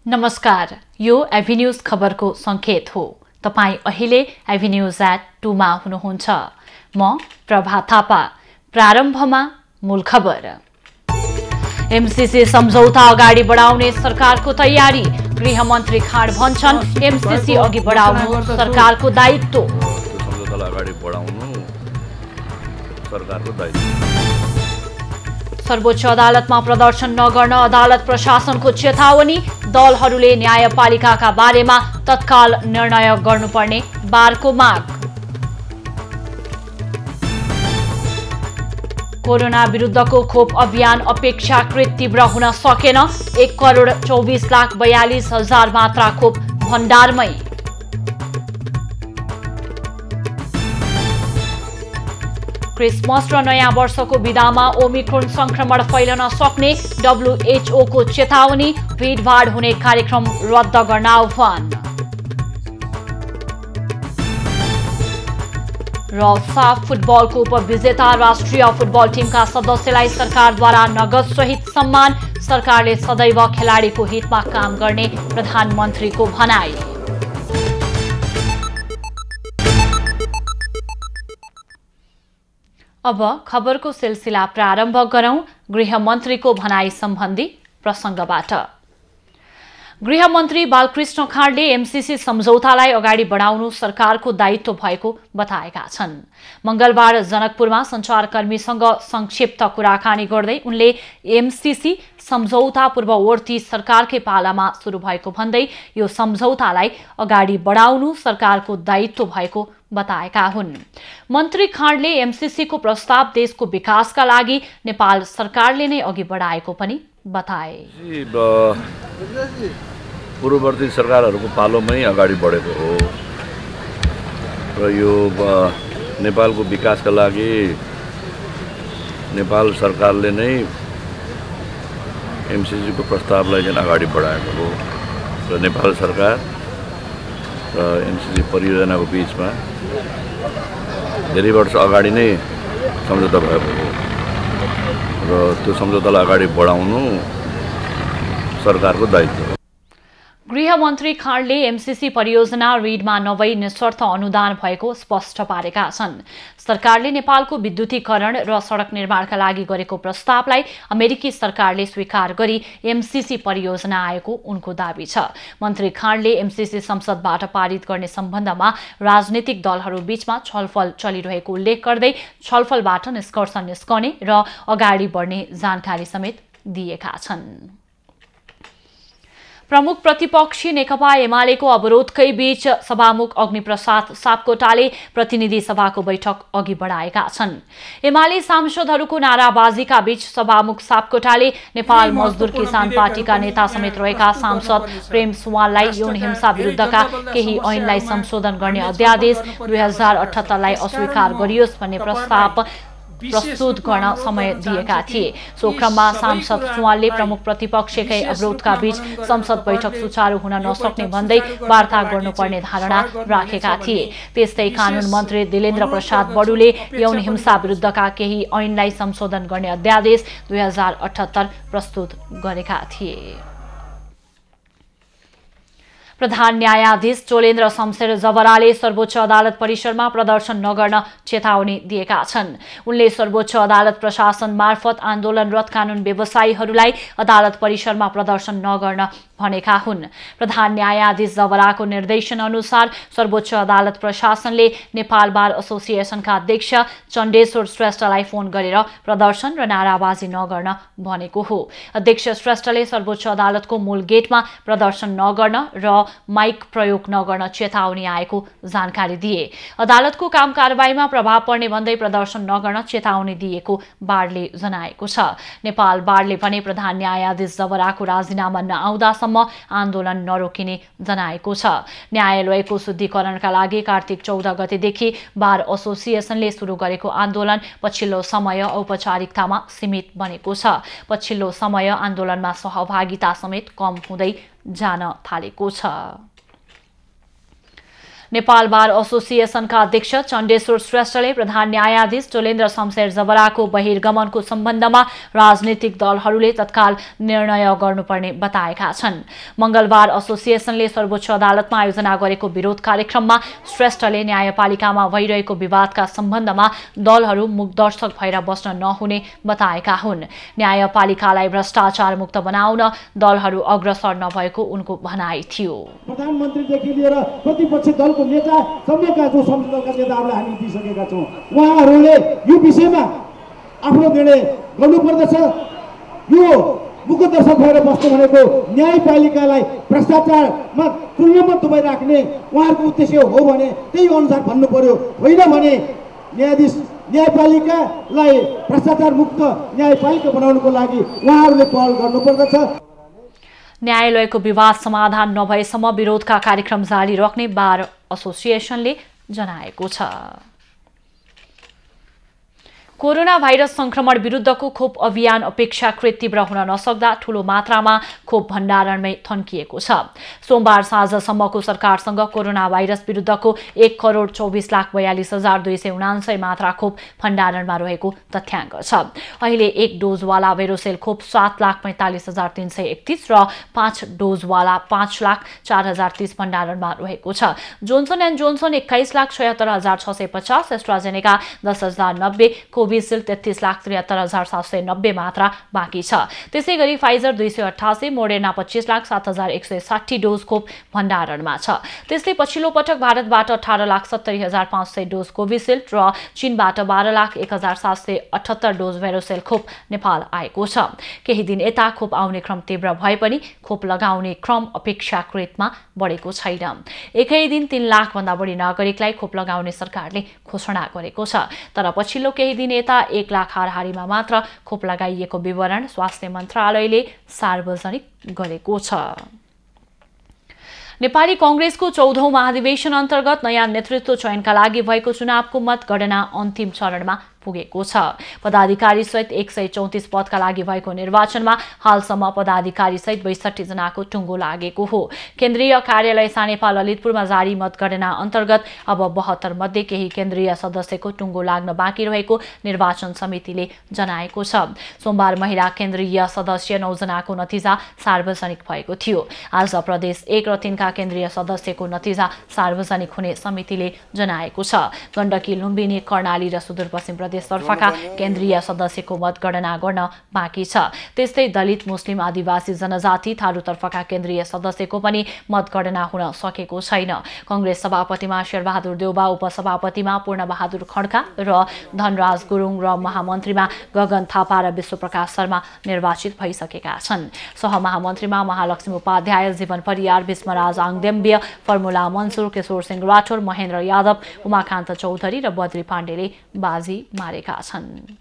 नमस्कार, यो एभिन्यूज खबरको संकेत हो। तपाई अहिले एभिन्यूज@2 मा हुनुहुन्छ। म प्रभा थापा। प्रारम्भमा मूल खबर। एमसीसी सम्झौता अगाडि बढाउने सरकारको तयारी। गृहमन्त्री खाँड भन्छन् एमसीसी अघि बढाउनु सरकारको दायित्व। सम्झौतालाई अगाडि बढाउनु सरकारको दायित्व। सर्वोच्च अदालतमा प्रदर्शन नगर्न अदालत प्रशासनको चेतावनी। दलहरूले न्यायपालिकाका बारेमा तत्काल निर्णय गर्नुपर्ने बारको माग। कोरोना विरुद्धको खोप अभियान अपेक्षाकृत तीव्र हुन सकेन। 1,24,42,000 मात्रा खोप भण्डारमै। क्रिसमस र नयाँ वर्षको बिदामा ओमिक्रोन संक्रमण फैलन सक्ने WHO को चेतावनी। भीडभाड हुने कार्यक्रम रद्द गर्न आह्वान। र साफ फुटबलको उपविजेता राष्ट्रिय फुटबल टिमका सदस्यलाई सरकारद्वारा नगद सहित सम्मान। सरकारले सदैव खेलाडीको हितमा काम गर्ने प्रधानमन्त्रीको भनाई। अब खबरको सिलसिला प्रारम्भ गरौं गृहमन्त्रीको भनाई सम्बन्धी प्रसंगबाट। गृहमन्त्री बालकृष्ण खाँडले एमसीसी सम्झौतालाई अगाडि बढाउनु सरकारको दायित्व भएको बताएका छन्। मंगलबार जनकपुरमा सञ्चारकर्मीसँग संक्षिप्त कुराकानी गर्दै उनले एमसीसी सम्झौता पूर्ववर्ती सरकारकै पालामा सुरु भएको भन्दै यो सम्झौतालाई अगाडि बढाउनु सरकारको दायित्व भएको बताएका हुन्। मन्त्री खाँडले एमसीसी को प्रस्ताव देशको विकासका लागि नेपाल सरकारले नै अघि बढाएको पनि बताए। पूर्ववर्ती सरकारहरूको पालोमै अगाडि बढेको हो र यो नेपालको विकासका लागि नेपाल सरकारले नै एमसीसी को प्रस्तावलाई चाहिँ अगाडि बढाएको हो र नेपाल सरकार र एमसीसी परियोजनाको बीचमा धेरै वर्ष अगाडि नै सम्झौता भएको हो र त्यो सम्झौतालाई अगाडि बढाउनु सरकारको दायित्व हो। गृहमन्त्री खाँडले एमसीसी परियोजना रीडमा नभई निशर्त अनुदान भएको स्पष्ट पारेका छन्। सरकारले नेपालको विद्युतीकरण र सडक निर्माणका लागि गरेको प्रस्तावलाई अमेरिकी सरकारले स्वीकार गरी एमसीसी परियोजना आएको उनको दाबी छ। मन्त्री खाँडले एमसीसी संसदबाट पारित गर्ने सम्बन्धमा राजनीतिक दलहरू बीचमा छलफल चलिरहेको उल्लेख गर्दै छलफलबाट निष्कर्ष निस्कने र अगाडि बढ्ने जानकारी समेत दिएका छन्। प्रमुख प्रतिपक्षी नेकपा एमालेको अवरोधकै बीच सभामुख अग्निप्रसाद सापकोटाले प्रतिनिधि सभाको बैठक अघि बढाएका छन्। एमाले सांसदहरूको नाराबाजीका बीच सभामुख सापकोटाले नेपाल मजदुर किसान पार्टीका नेता समेत रहेका सांसद प्रेम सुवाललाई यौन हिंसा विरुद्धका केही ऐनलाई संशोधन गर्ने अध्यादेश 2078 लाई अस्वीकार गरियोस् भन्ने प्रस्ताव प्रस्तुत गर्न समय दिएका थिए। सो क्रममा सांसद सुवालले प्रमुख प्रतिपक्षकै अवरोधका बीच संसद बैठक सुचारू हुन नसक्ने भन्दै वार्ता गर्नुपर्ने धारणा राखेका थिए। त्यस्तै कानून मन्त्री दिलेन्द्र प्रसाद बडुले यौन हिंसा विरुद्धका केही ऐनलाई संशोधन गर्ने अध्यादेश 2078 प्रस्तुत गरेका थिए। प्रधान न्यायाधीश चोलेन्द्र शमशेर जबराले सर्वोच्च अदालत परिसरमा प्रदर्शन नगर्न चेतावनी दिएका छन्। उनले सर्वोच्च अदालत प्रशासन मार्फत आन्दोलनरत कानून व्यवसायीहरूलाई अदालत परिसरमा प्रदर्शन नगर्न भनेका हुन्। प्रधान न्यायाधीश जबराको निर्देशन अनुसार सर्वोच्च अदालत प्रशासनले नेपाल बार एसोसिएसनका अध्यक्ष चण्डेश्वर श्रेष्ठलाई फोन गरेर प्रदर्शन र नाराबाजी नगर्न भनेको हो। अध्यक्ष श्रेष्ठले सर्वोच्च अदालतको मूल गेटमा प्रदर्शन नगर्न र माइक प्रयोग नगर्न चेतावनी आएको जानकारी दिए। अदालतको काम कारबाहीमा प्रभाव पर्ने भन्दै प्रदर्शन नगर्न चेतावनी दिएको बारले जनाएको छ। नेपाल बारले भने प्रधान न्यायाधीश जबराको राजीनामा नआउँदासम्म आन्दोलन नरोकिने जनाएको छ। न्यायालयको शुद्धिकरणका लागि कार्तिक 14 गतेदेखि बार एसोसिएसनले सुरु गरेको आन्दोलन पछिल्लो समय औपचारिकतामा सीमित बनेको छ। पछिल्लो समय आन्दोलनमा सहभागिता समेत कम हुँदै जान थालेको छ। नेपाल बार एसोसिएसनका अध्यक्ष चण्डेश्वर श्रेष्ठले प्रधान न्यायाधीश चोलेन्द्र शमशेर जवराको बहिर्गमनको सम्बन्धमा राजनीतिक दलहरूले तत्काल निर्णय गर्नुपर्ने बताएका छन्। मंगलबार एसोसिएसनले सर्वोच्च अदालतमा आयोजना गरेको विरोध कार्यक्रममा श्रेष्ठले न्यायपालिकामा भइरहेको विवादका सम्बन्धमा दलहरू मुखदर्शक भएर बस्न नहुने बताएका हुन्। न्यायपालिकालाई भ्रष्टाचार मुक्त बनाउन दलहरू अग्रसर नभएको उनको भनाइ थियो। प्रधानमन्त्रीदेखि लिएर प्रतिपक्षी दलको नेता सम्मका जो संसदका नेताहरूलाई हामी दिइसकेका छौँ। उहाँहरूले यो विषयमा आफ्नो निर्णय गर्नुपर्दछ। यो मुखदर्शक भएर बस्नु भनेको न्यायपालिकालाई भ्रष्टाचारमा तुलनामा दुबै राख्ने उहाँहरूको उद्देश्य हो भने त्यही अनुसार भन्नु पर्यो। होइन भने न्यायपालिकालाई भ्रष्टाचार मुक्त न्यायपालिका बनाउनको लागि उहाँहरूले पहल गर्नुपर्दछ। न्यायालयको विवाद समाधान नभएसम्म विरोधका कार्यक्रम जारी राख्ने बार एसोसिएसनले जनाएको छ। कोरोना भाइरस संक्रमण विरुद्धको खोप अभियान अपेक्षाकृत तीव्र हुन नसक्दा ठूलो मात्रामा खोप भण्डारणमै थन्किएको छ। सोमबार साँझसम्मको सरकारसँग कोरोना भाइरस विरुद्धको 1,24,42,279 मात्रा खोप भण्डारणमा रहेको तथ्याङ्क छ। अहिले 1 डोजवाला भेरोसेल खोप 7,45,331 र 5 डोजवाला 5,04,030 भण्डारणमा रहेको छ। Johnson and Johnson 21,76,650, AstraZeneca 10,090, Covishield 33,73,790 मात्रा बाँकी छ। त्यसैगरी फाइजर 288, मोडेर्ना 25,07,160 डोज खोप भण्डारणमा छ। त्यस्तै पछिल्लो पटक भारतबाट 18,70,500 डोज कोभिसिल्ड र चीनबाट 12,01,778 डोज भेरोसेल खोप नेपाल आएको छ। केही दिन यता खोप आउने क्रम तीव्र भए पनि खोप लगाउने क्रम अपेक्षाकृतमा बढेको छैन। एकै दिन 3 लाख भन्दा बढी नागरिकलाई खोप लगाउने सरकारले घोषणा गरेको छ। तर पछिल्लो केही दिन यता 1 लाख हाराहारीमा मात्र खोप लगाइएको विवरण स्वास्थ्य मन्त्रालयले सार्वजनिक गरेको छ। नेपाली कांग्रेसको 14औं महाधिवेशन अन्तर्गत नयाँ नेतृत्व चयनका लागि भएको चुनावको मतगणना अन्तिम चरणमा पुगेको छ। पदाधिकारी सहित 134 पदका लागि भएको निर्वाचनमा हालसम्म पदाधिकारी सहित 62 जनाको टुङ्गो लागेको हो। केन्द्रीय कार्यालय सानेपा ललितपुरमा जारी मतगणना अन्तर्गत अब 72 मध्ये केही केन्द्रीय सदस्यको टुङ्गो लाग्न बाँकी रहेको निर्वाचन समितिले जनाएको छ। सोमबार महिला केन्द्रीय सदस्य 9 जनाको नतिजा सार्वजनिक भएको थियो। आज प्रदेश 1 र 3 का केन्द्रीय सदस्यको नतिजा सार्वजनिक हुने समितिले जनाएको छ। गण्डकी, लुम्बिनी, कर्णाली र सुदूरपश्चिम प्रदेशतर्फका केन्द्रीय सदस्यको मतगणना गर्न बाँकी छ। त्यस्तै दलित, मुस्लिम, आदिवासी जनजाति, थारूतर्फका केन्द्रीय सदस्यको पनि मतगणना हुन सकेको छैन। कांग्रेस सभापतिमा शेरबहादुर देउबा, उपसभापतिमा पूर्णबहादुर खड्का र धनराज गुरुङ र महामन्त्रीमा गगन थापा र विश्वप्रकाश शर्मा निर्वाचित भइसकेका छन्। सहमहामन्त्रीमा महालक्ष्मी उपाध्याय, जीवन परियार, भीष्मराज आङदेम्बिय, फर्मुला मन्सुर, किशोर सिंह राठौर, महेन्द्र यादव, उमाकान्त चौधरी र बद्री पाण्डेले बाजी मारेका छन्।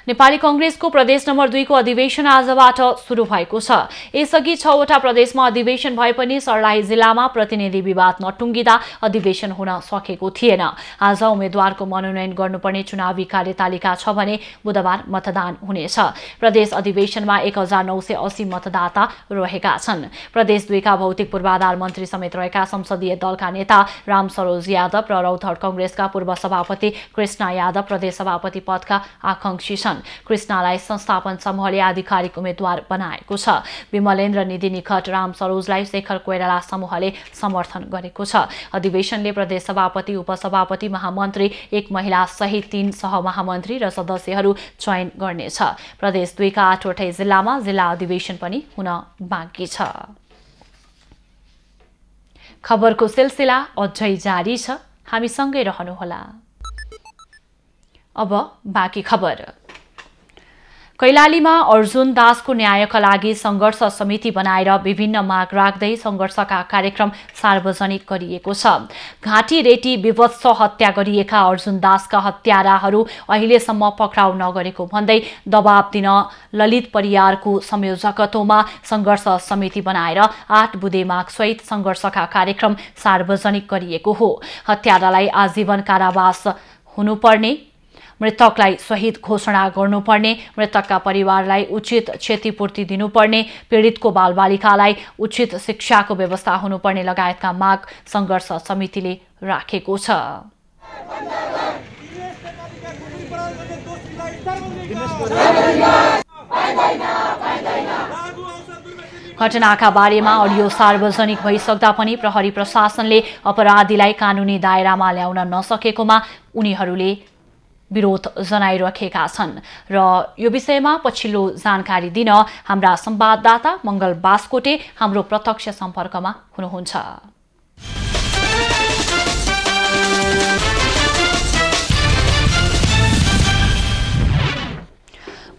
नेपाली कांग्रेसको प्रदेश नम्बर 2 को अधिवेशन आजबाट सुरु भएको छ। यसअघि 6 वटा प्रदेशमा अधिवेशन भए पनि सर्लाही जिल्लामा प्रतिनिधि विवाद नटुङ्गिदा अधिवेशन हुन सकेको थिएन। आज उम्मेद्वारको मनोनयन गर्नुपर्ने चुनावी कार्यतालिका छ भने बुधबार मतदान हुनेछ। प्रदेश अधिवेशनमा 1980 मतदाता रहेका छन्। प्रदेश 2 का भौतिक पूर्वाधार मन्त्री समेत रहेका संसदीय दलका नेता राम सरोज यादव र रौतहट कांग्रेसका पूर्व सभापति कृष्ण यादव प्रदेश सभापति पदका आकांक्षी छन्। कृष्णलाई संस्थापन समूहले आधिकारिक उम्मेद्वार बनाएको छ। विमलेन्द्र निधि निकट राम सरोजलाई शेखर कोइराला समूहले समर्थन गरेको छ। अधिवेशनले प्रदेश सभापति, उपसभापति, महामन्त्री, 1 महिला सहित 3 सहमहामन्त्री र सदस्यहरू चयन गर्नेछ। प्रदेश 2 का 8वटै जिल्लामा जिल्ला अधिवेशन पनि हुन बाँकी छ। खबरको सिलसिला अझै जारी छ, हामीसँगै रहनुहोला। अब बाँकी खबर। कैलालीमा अर्जुन दासको न्यायका लागि संघर्ष समिति बनाएर विभिन्न माग राख्दै संघर्षका कार्यक्रम सार्वजनिक गरिएको छ। घाँटी रेटी विभत्स हत्या गरिएका अर्जुन दासका हत्याराहरू अहिलेसम्म पक्राउ नगरेको भन्दै दबाब दिन ललित परियारको संयोजकत्वमा संघर्ष समिति बनाएर 8 बुँदे मागसहित संघर्षका कार्यक्रम सार्वजनिक गरिएको हो। हत्यारालाई आजीवन कारावास हुनुपर्ने मृतकलाई शहीद घोषणा गर्नुपर्ने, मृतकका परिवारलाई उचित क्षतिपूर्ति दिनुपर्ने, पीडितको बालबालिकालाई उचित शिक्षाको व्यवस्था हुनुपर्ने लगायतका माग संघर्ष समितिले राखेको छ। घटनाका बारेमा अडियो सार्वजनिक भइसक्दा पनि प्रहरी प्रशासनले अपराधीलाई कानुनी दायरामा ल्याउन नसकेकोमा उनीहरूले विरोध जनाइरहेका छन् र यो विषयमा पछिल्लो जानकारी दिन हाम्रा संवाददाता मंगल बास्कोटे हाम्रो प्रत्यक्ष सम्पर्कमा हुनुहुन्छ।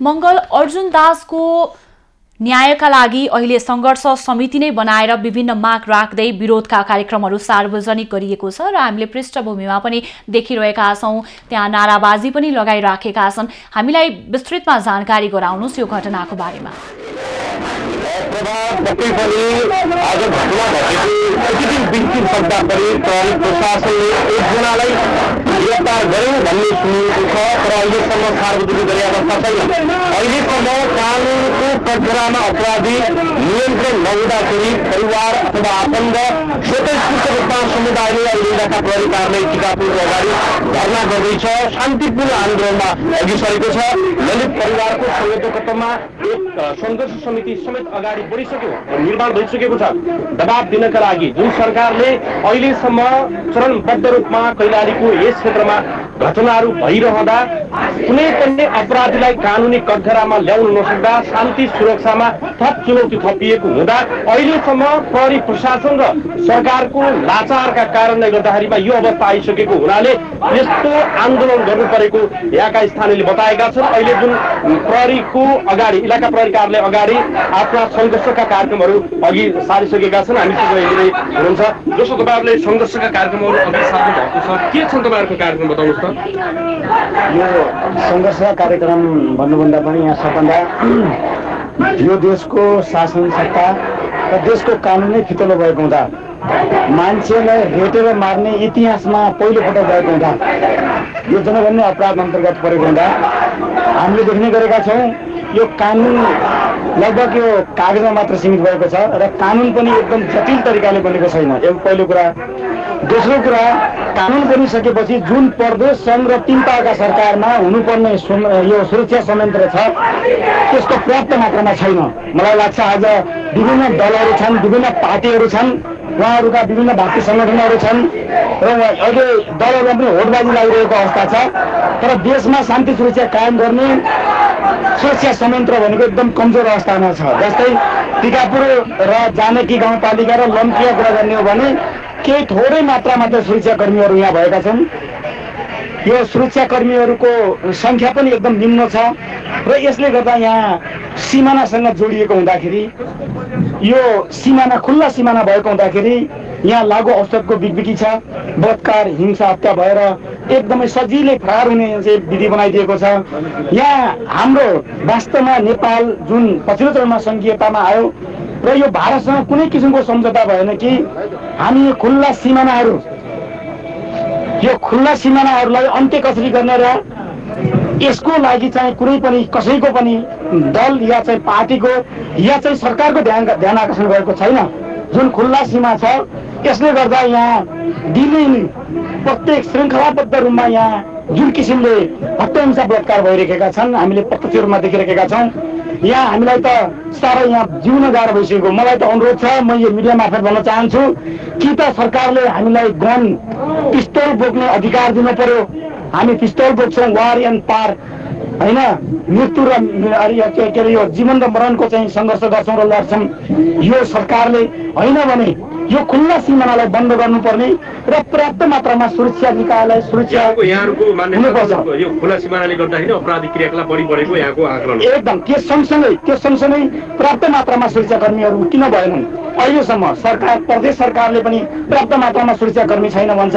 मंगल, अर्जुन दासको न्यायका लागि अहिले संघर्ष समिति नै बनाएर विभिन्न माग राख्दै विरोधका कार्यक्रमहरू सार्वजनिक गरिएको छ र हामीले पृष्ठभूमिमा पनि देखिरहेका छौं, त्यहाँ नाराबाजी पनि लगाइराखेका छन्। हामीलाई विस्तृतमा जानकारी गराउनुस् यो घटनाको बारेमा। पक्कै पनि आज घटना घटेको यति दिन बित्न सक्दा पनि प्रहरी प्रशासनले एकजनालाई गिरफ्तार गर्यो भन्ने सुनिएको छ, तर अहिलेसम्म सार्वजनिक गरेका अवस्था छैन। अहिलेसम्म कानुनको कठघरामा अपराधी नियन्त्रण नहुँदाखेरि परिवार अथवा आफन्त स्वतस्फूर्त रूपमा समुदायले अहिलेका प्रहरी कार्यालय टिकापुरको अगाडि धरना गर्दैछ, शान्तिपूर्ण आन्दोलनमा अघि सरेको छ। ललित परिवारको संयोजकत्वमा एक संघर्ष समिति समेत अगाडि बढिसक्यो, निर्माण भइसकेको छ दबाब दिनका लागि। जुन सरकारले अहिलेसम्म चरणबद्ध रूपमा कैलालीको यस क्षेत्रमा घटनाहरू भइरहँदा कुनै पनि अपराधीलाई कानुनी कठघरामा ल्याउन नसक्दा शान्ति सुरक्षामा थप चुनौती थपिएको हुँदा अहिलेसम्म प्रहरी प्रशासन र सरकारको लाचारका कारणले गर्दाखेरिमा यो अवस्था आइसकेको हुनाले यस्तो आन्दोलन गर्नु परेको यहाँका स्थानीयले बताएका छन्। अहिले जुन प्रहरीको अगाडि इलाका प्रहरी कार्यालय अगाडि आफ्ना संघर्षका कार्यक्रमहरू अघि सारिसकेका छन्। हामीसँग अहिले हुनुहुन्छ। जसो तपाईँहरूले संघर्षका कार्यक्रमहरू अघि सार्नु भएको छ, के छन् तपाईँहरूको कार्यक्रम बताउनुहोस् त। यो संघर्ष कार्यक्रम भन्नुभन्दा पनि यहाँ सबभन्दा यो देशको शासन सत्ता र देशको कानुनै फितलो भएको हुँदा, मान्छेलाई हेटेर मार्ने इतिहासमा पहिलोपटक भएको हुँदा, यो जनगणना अपराध अन्तर्गत परेको हुँदा हामीले देख्ने गरेका छौँ यो कानुन लगभग यो कागजमा मात्र सीमित भएको छ र कानुन पनि एकदम जटिल तरिकाले बनेको छैन। यो पहिलो कुरा। दोस्रो कुरा, कानुन बनिसकेपछि जुन प्रदेश संघ र 3 तहका सरकारमा हुनुपर्ने यो सुरक्षा संयन्त्र छ त्यसको पर्याप्त मात्रामा छैन। मलाई लाग्छ आज विभिन्न दलहरू छन्, विभिन्न पार्टीहरू छन्, उहाँहरूका विभिन्न भातृ संगठनहरू छन् र अहिले दलहरूमा पनि होडबाजी लागिरहेको अवस्था छ। तर देशमा शान्ति सुरक्षा कायम गर्ने सुरक्षा संयन्त्र भनेको एकदम कमजोर अवस्थामा छ। जस्तै टिकापुर र जानकी गाउँपालिका र लम्कीया कुरा गर्ने हो भने केही थोरै मात्रामा त सुरक्षाकर्मीहरू यहाँ भएका छन्। यो सुरक्षाकर्मीहरूको संख्या पनि एकदम निम्न छ र यसले गर्दा यहाँ सिमानासँग जोडिएको हुँदाखेरि, यो सिमाना खुल्ला सिमाना भएको हुँदाखेरि यहाँ लागु औषधको बिगबिगी छ, बलात्कार हिंसा हत्या भएर एकदमै सजिलै फरार हुने चाहिँ विधि बनाइदिएको छ। यहाँ हाम्रो वास्तवमा नेपाल जुन पछिल्लो चरणमा सङ्घीयतामा आयो र यो भारतसँग कुनै किसिमको सम्झौता भएन कि हामी यो खुल्ला सिमानाहरूलाई अन्त्य कसरी गर्ने र यसको लागि चाहिँ कुनै पनि कसैको पनि दल या चाहिँ पार्टीको या चाहिँ सरकारको ध्यान आकर्षण गरेको छैन। जुन खुल्ला सीमा छ यसले गर्दा यहाँ दिनदिन प्रत्येक श्रृङ्खलाबद्ध रूपमा यहाँ जुन किसिमले हत्या हिंसा बलात्कार भइरहेका छन् हामीले प्रत्यक्ष रूपमा देखिरहेका छौँ। यहाँ हामीलाई त साह्रै यहाँ जिउन गाह्रो भइसकेको। मलाई त अनुरोध छ, म यो मिडिया मार्फत भन्न चाहन्छु कि त सरकारले हामीलाई गन पिस्तौल बोक्ने अधिकार दिनु पर्यो। हामी पिस्तौल बोक्छौँ वार एन्ड पार होइन, मृत्यु र के अरे यो जीवन र मरणको चाहिँ सङ्घर्ष गर्छौँ र लड्छौँ। यो सरकारले होइन भने यो खुल्ला सिमानालाई बन्द गर्नुपर्ने र पर्याप्त मात्रामा सुरक्षा निकायलाई सुरक्षा यहाँहरूको मान्यता यो खुल्ला सिमानाले गर्दाखेरि अपराधिक क्रियाकलाप बढी बढेको यहाँको आकलन एकदम। त्यो सँगसँगै पर्याप्त मात्रामा सुरक्षाकर्मीहरू किन भएनन् अहिलेसम्म? सरकार प्रदेश सरकारले पनि पर्याप्त मात्रामा सुरक्षाकर्मी छैन भन्छ।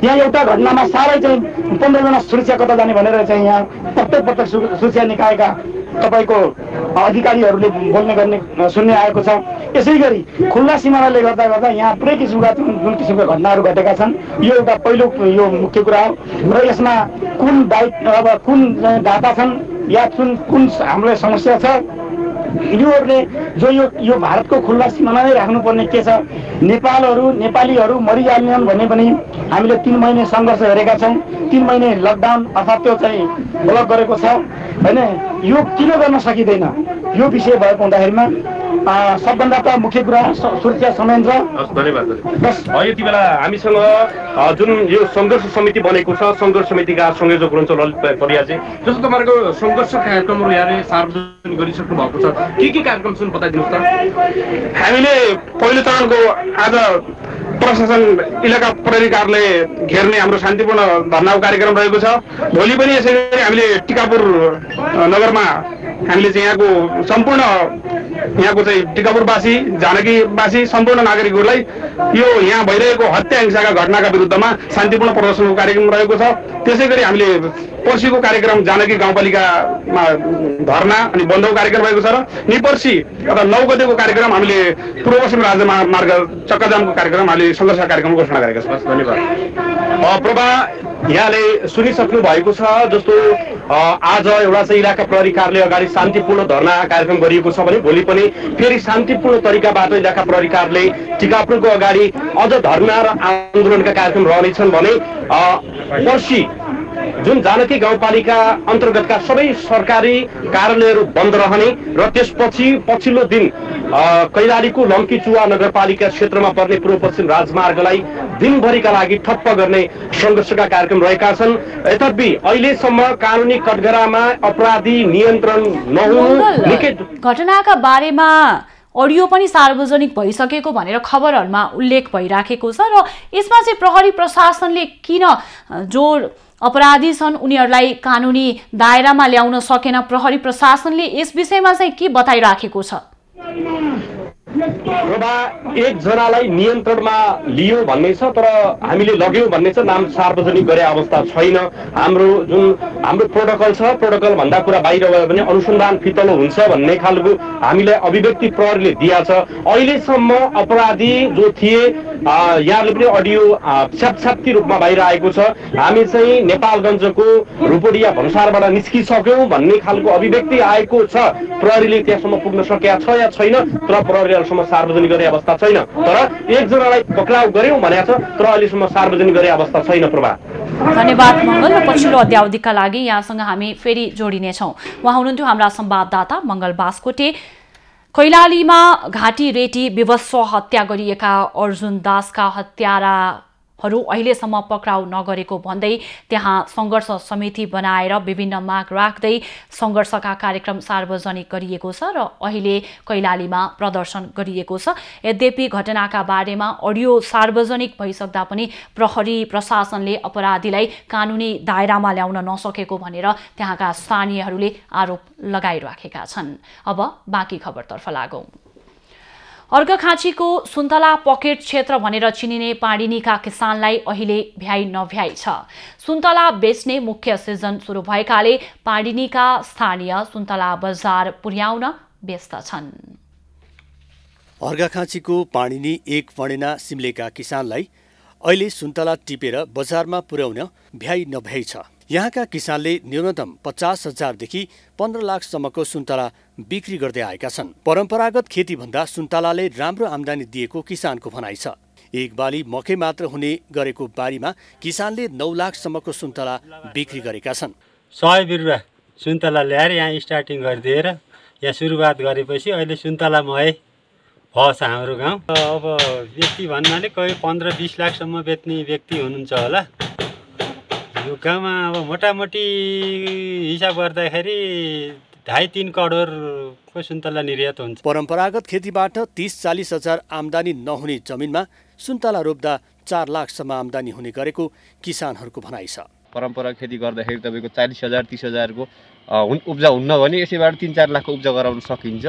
यहाँ एउटा घटनामा साह्रै चाहिँ 15 जना सुरक्षा कता जाने भनेर चाहिँ यहाँ प्रत्येक सुरक्षा निकायका तपाईँको अधिकारीहरूले बोल्ने गर्ने सुन्ने आएको छ। यसै गरी खुल्ला सिमानाले गर्दा गर्दा यहाँ पुरै किसिमका जुन किसिमका घटनाहरू घटेका छन् यो एउटा पहिलो यो मुख्य कुरा हो र यसमा कुन अब कुन डाटा छन् या कुन हामीलाई समस्या छ योहरूले जो यो भारतको खुल्ला सिमाना नै राख्नुपर्ने के छ। नेपालीहरू मरिजालिन् भने पनि हामीले 3 महिने सङ्घर्ष हेरेका छौँ। 3 महिने लकडाउन अर्थात् त्यो चाहिँ ब्लक गरेको छ होइन। यो किन गर्न सकिँदैन यो विषय भएको हुँदाखेरिमा सबभन्दा त मुख्य कुरा सुरक्षा संयन्त्र। धन्यवाद। यति बेला हामीसँग जुन यो सङ्घर्ष समिति बनेको छ सङ्घर्ष समितिका संयोजक हुनुहुन्छ ललित परियारजी। जस्तो तपाईँहरूको सङ्घर्ष कार्यक्रमहरू यहाँले सार्वजनिक गरिसक्नु भएको छ के कार्यक्रम छन् बताइदिनुहोस् त। हामीले पहिलो चरणको आज प्रशासन इलाका प्रहरी कार्यालय घेर्ने हाम्रो शान्तिपूर्ण धरनाको कार्यक्रम रहेको छ। भोलि पनि यसै गरी हामीले टिकापुर नगरमा हामीले चाहिँ यहाँको चाहिँ टिकापुरवासी जानकीवासी सम्पूर्ण नागरिकहरूलाई यो यहाँ भइरहेको हत्या हिंसाका घटनाका विरुद्धमा शान्तिपूर्ण प्रदर्शनको कार्यक्रम रहेको छ। त्यसै गरी हामीले पर्सिको कार्यक्रम जानकी गाउँपालिकामा धरना अनि बन्दको कार्यक्रम रहेको छ र निपर्सी अथवा 9 गतेको कार्यक्रम हामीले पूर्व पश्चिम राजमार्ग चक्काजामको कार्यक्रम हामीले सङ्घर्ष कार्यक्रम घोषणा गरेका छौँ। धन्यवाद। प्रभा यहाँले सुनिसक्नु भएको छ जस्तो आज एउटा चाहिँ इलाका प्रहरी कार्यालय अगाडि शान्तिपूर्ण धरना कार्यक्रम गरिएको छ भने भोलि पनि फेरि शान्तिपूर्ण तरिकाबाट इलाका प्रहरी कार्यालय टिकापुरको अगाडि अझ धरना र आन्दोलनका कार्यक्रम रहनेछन् भने पर्सि जुन जानकी गाउँपालिका अन्तर्गतका सबै सरकारी कार्यालयहरू बन्द रहने र त्यसपछि पछिल्लो दिन कैलालीको लम्कीचुवा नगरपालिका क्षेत्रमा पर्ने पूर्व पश्चिम राजमार्गलाई दिनभरिका लागि ठप्प गर्ने सङ्घर्षका कार्यक्रम रहेका छन्। यद्यपि अहिलेसम्म कानुनी कठघरामा अपराधी नियन्त्रण नहुनु निकै घटनाका बारेमा अडियो पनि सार्वजनिक भइसकेको भनेर खबरहरूमा उल्लेख भइराखेको छ र यसमा चाहिँ प्रहरी प्रशासनले किन जो अपराधी छन् उनीहरूलाई कानुनी दायरामा ल्याउन सकेन, प्रहरी प्रशासनले यस विषयमा चाहिँ के बताइराखेको छ? एकजनालाई नियन्त्रणमा लियो भन्ने छ तर हामीले लग्यौँ भन्ने छ, नाम सार्वजनिक गरे अवस्था छैन। हाम्रो प्रोटोकल छ, प्रोटोकल भन्दा कुरा बाहिर गयो भने अनुसन्धान फितलो हुन्छ भन्ने खालको हामीलाई अभिव्यक्ति प्रहरीले दिया छ। अहिलेसम्म अपराधी जो थिए यहाँले पनि अडियो छ्यापछ्याप्ती रूपमा बाहिर आएको छ। हामी चाहिँ नेपालगञ्जको रूपडिया भन्सारबाट निस्किसक्यौँ भन्ने खालको अभिव्यक्ति आएको छ। प्रहरीले त्यहाँसम्म पुग्न सकेका छ या छैन तर प्रहरीहरूसम्म सार्वजनिक गर्ने अवस्था छैन। तर एकजनालाई पक्राउ गर्यौँ भनेको छ तर अहिलेसम्म सार्वजनिक गर्ने अवस्था छैन। प्रभा धन्यवाद मङ्गल। र पछिल्लो अध्यावधिका लागि यहाँसँग हामी फेरि जोडिनेछौँ। उहाँ हुनुहुन्थ्यो हाम्रा संवाददाता मङ्गल बास्कोटे। कैलालीमा घाँटी रेटी विवस्व हत्या गरिएका अर्जुन दासका हत्याराहरू अहिलेसम्म पक्राउ नगरेको भन्दै त्यहाँ सङ्घर्ष समिति बनाएर विभिन्न माग राख्दै सङ्घर्षका कार्यक्रम सार्वजनिक गरिएको छ र अहिले कैलालीमा प्रदर्शन गरिएको छ। यद्यपि घटनाका बारेमा अडियो सार्वजनिक भइसक्दा पनि प्रहरी प्रशासनले अपराधीलाई कानुनी दायरामा ल्याउन नसकेको भनेर त्यहाँका स्थानीयहरूले आरोप लगाइराखेका छन्। अब बाँकी खबरतर्फ लागौँ। अर्घाखाँचीको सुन्तला पकेट क्षेत्र भनेर चिनिने पाडिनीका किसानलाई अहिले भ्याइ नभ्याइ छ। सुन्तला बेच्ने मुख्य सिजन सुरु भएकाले पाडिनीका स्थानीय सुन्तला बजार पुर्याउन व्यस्त छन्। अर्घाखाँचीको पाडिनी एक पणेना सिम्लेका किसानलाई अहिले सुन्तला टिपेर बजारमा पुर्याउन भ्याइ नभ्याइ छ। यहाँका किसानले न्यूनतम 50,000देखि 15 लाखसम्मको सुन्तला बिक्री गर्दै आएका छन्। परम्परागत खेतीभन्दा सुन्तलाले राम्रो आम्दानी दिएको किसानको भनाइ छ। एक बाली मकै मात्र हुने गरेको बारीमा किसानले 9 लाखसम्मको सुन्तला बिक्री गरेका छन्। 100 बिरुवा सुन्तला ल्याएर यहाँ स्टार्टिङ गरिदिएर यहाँ सुरुवात गरेपछि अहिले सुन्तला मय भएछ हाम्रो गाउँ। अब व्यक्ति भन्नाले कोही 15-20 लाखसम्म बेच्ने व्यक्ति हुनुहुन्छ होला। यो गाउँमा अब मोटामोटी हिसाब गर्दाखेरि 2.5-3 करोडको सुन्तला निर्यात हुन्छ। परम्परागत खेतीबाट 30-40 हजार आम्दानी नहुने जमिनमा सुन्तला रोप्दा 4 लाखसम्म आम्दानी हुने गरेको किसानहरूको भनाइ छ। परम्परागत खेती गर्दाखेरि तपाईँको 40,000-30,000को उब्जा हुन्न भने यसैबाट 3-4 लाखको उब्जा गराउन सकिन्छ।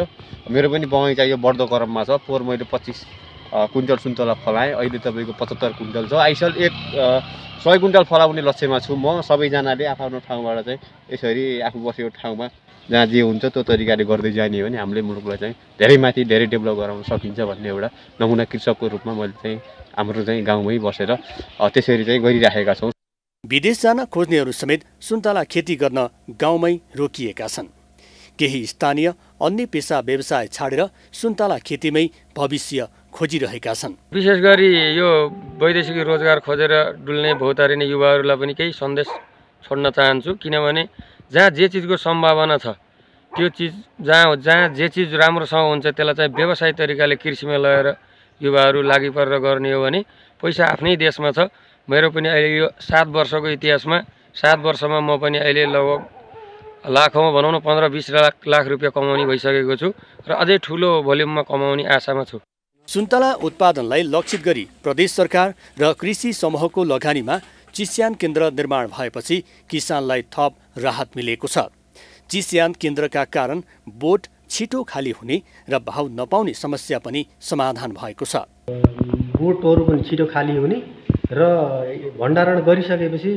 मेरो पनि बगैँचा यो बढ्दो क्रममा छ। पोहोर मैले 25 कुइन्टल सुन्तला फलाएँ। अहिले तपाईँको 75 कुइन्टल छ। आइसाल 100 कुइन्टल फलाउने लक्ष्यमा छु म। सबैजनाले आफ्नो ठाउँबाट चाहिँ यसरी आफू बसेको ठाउँमा जहाँ जे हुन्छ त्यो तरिकाले गर्दै जाने हो भने हामीले मुलुकलाई चाहिँ धेरै माथि धेरै डेभलप गराउन सकिन्छ भन्ने एउटा नमुना कृषकको रूपमा मैले चाहिँ हाम्रो चाहिँ गाउँमै बसेर त्यसरी चाहिँ गरिराखेका छौँ। विदेश जान खोज्नेहरू समेत सुन्तला खेती गर्न गाउँमै रोकिएका छन्। केही स्थानीय अन्य पेसा व्यवसाय छाडेर सुन्तला खेतीमै भविष्य खोजिरहेका छन्। विशेष गरी यो वैदेशिक रोजगार खोजेर डुल्ने भौतारिने युवाहरूलाई पनि केही सन्देश छोड्न चाहन्छु। किनभने जहाँ जे चिजको सम्भावना छ त्यो चिज जहाँ जे चिज राम्रोसँग हुन्छ त्यसलाई चाहिँ व्यवसायिक तरिकाले कृषिमा लगेर युवाहरू लागि परेर गर्ने हो भने पैसा आफ्नै देशमा छ। मेरो पनि अहिले यो 7 वर्षको इतिहासमा 7 वर्षमा म पनि अहिले लगभग लाखौँ भनौँ न 15-20 लाख रुपियाँ कमाउने भइसकेको छु र अझै ठुलो भोल्युममा कमाउने आशामा छु। सुन्तला उत्पादनलाई लक्षित गरी प्रदेश सरकार र कृषि समूहको लगानीमा चिस्यान केन्द्र निर्माण भएपछि किसानलाई थप राहत मिलेको छ। चिस्यान केन्द्रका कारण बोट छिटो खाली हुने र भाउ नपाउने समस्या पनि समाधान भएको छ। बोटहरू पनि छिटो खाली हुने र भण्डारण गरिसकेपछि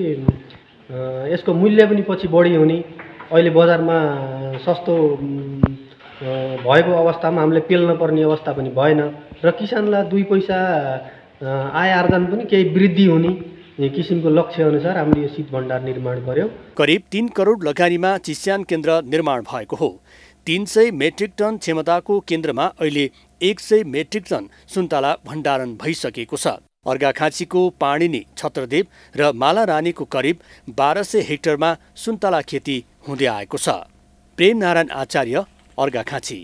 यसको मूल्य पनि पछि बढी हुने। अहिले बजारमा सस्तो भएको अवस्थामा हामीले पेल्न पर्ने अवस्था पनि भएन र किसानलाई 2 पैसा आय आर्जन पनि केही वृद्धि हुने किसिमको लक्ष्य अनुसार हामीले यो शीत भण्डार निर्माण गर्यौं। करिब 3 करोड लगानीमा चिस्यान केन्द्र निर्माण भएको हो। 300 मेट्रिक टन क्षमताको केन्द्रमा अहिले 100 मेट्रिक टन सुन्तला भण्डारण भइसकेको छ। अर्घाखाँचीको पाणिनी, छत्रदेव र मालारानीको करिब 1200 हेक्टरमा सुन्तला खेती हुँदै आएको छ। प्रेमनारायण आचार्य, अर्घाखाँची।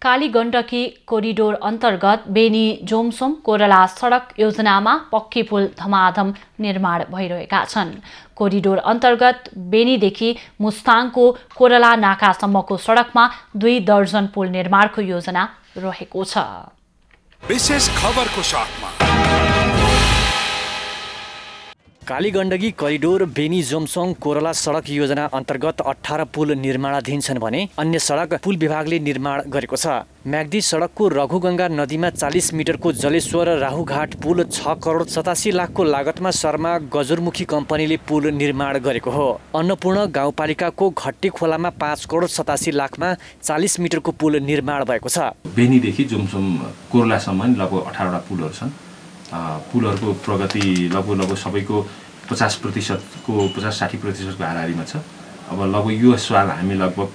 कालीगण्डकी कोरिडोर अन्तर्गत बेनी जोमसोम कोरला सडक योजनामा पक्की पुल धमाधम निर्माण भइरहेका छन्। कोरिडोर अन्तर्गत बेनीदेखि मुस्ताङको कोरला नाकासम्मको सडकमा 2 दर्जन पुल निर्माणको योजना रहेको छ। विशेष खबरको साथमा कालीगण्डकी करिडोर बेनी जोमसोङ कोरला सडक योजना अन्तर्गत 18 पुल निर्माणाधीन छन् भने अन्य सडक पुल विभागले निर्माण गरेको छ। म्याग्दी सडकको रघुगङ्गा नदीमा 40 मिटरको जलेश्वर राहुघाट पुल 6 करोड 87 लाखको लागतमा शर्मा गजुरमुखी कम्पनीले पुल निर्माण गरेको हो। अन्नपूर्ण गाउँपालिकाको घट्टी खोलामा 5 करोड 87 लाखमा 40 मिटरको पुल निर्माण भएको छ। बेनीदेखि जोमसोम कोरलासम्म लगभग 18वटा पुलहरू छन्। पुलहरूको प्रगति लगभग सबैको 50%को 50-60% हाराहारीमा छ। अब लगभग यो साल हामी लगभग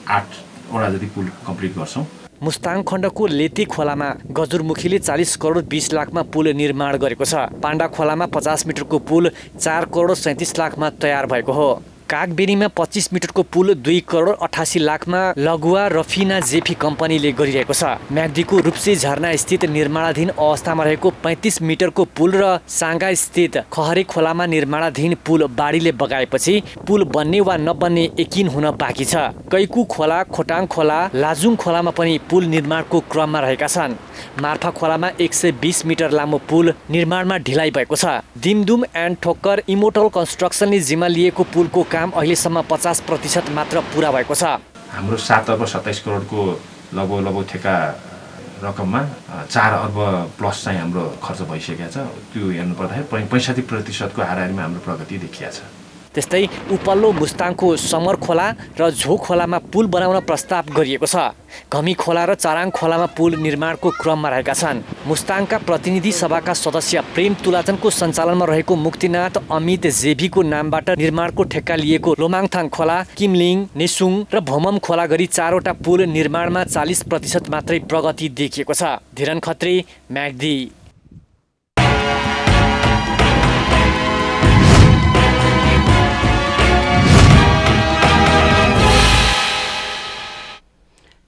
8वटा जति पुल कम्प्लिट गर्छौँ। मुस्ताङ खण्डको लेती खोलामा गजुरमुखीले 40 करोड 20 लाखमा पुल निर्माण गरेको छ। पाण्डा खोलामा 50 मिटरको पुल 4 करोड 37 लाखमा तयार भएको हो। कागबेनीमा 25 मिटरको पुल 2 करोड 88 लाखमा लगुवा रफिना जेफी कम्पनीले गरिरहेको छ। म्याग्दीको रूपसी झरना स्थित निर्माणाधीन अवस्थामा रहेको 35 मिटरको पुल र साङ्गा स्थित खहरे खोलामा निर्माणाधीन पुल बाढीले बगाएपछि पुल बन्ने वा नबन्ने यकिन हुन बाँकी छ। कैकु खोला, खोटाङ खोला, लाजुङ खोलामा पनि पुल निर्माणको क्रममा रहेका छन्। मार्फा खोलामा 120 मिटर लामो पुल निर्माणमा ढिलाइ भएको छ। दिमदुम एन्ड ठोक्कर इमोटल कन्स्ट्रक्सनले जिम्मा लिएको पुलको काम अहिलेसम्म 50% मात्र पुरा भएको छ। हाम्रो 7 अर्ब 27 करोडको लगभग ठेका रकममा 4 अर्ब प्लस चाहिँ हाम्रो खर्च भइसकेको छ। त्यो हेर्नु पर्दाखेरि 65%को हाराहारीमा हाम्रो प्रगति देखिएको छ। त्यस्तै उपल्लो मुस्ताङको समर खोला र झो खोलामा पुल बनाउन प्रस्ताव गरिएको छ। घमी खोला र चाराङ खोलामा पुल निर्माणको क्रममा रहेका छन्। मुस्ताङका प्रतिनिधि सभाका सदस्य प्रेम तुलाचनको सञ्चालनमा रहेको मुक्तिनाथ अमित जेभीको नामबाट निर्माणको ठेक्का लिएको लोमाङथाङ खोला, किमलिङ, नेसुङ र भमम खोला गरी 4वटा पुल निर्माणमा 40% मात्रै प्रगति देखिएको छ। धीरन खत्री, म्याग्दी।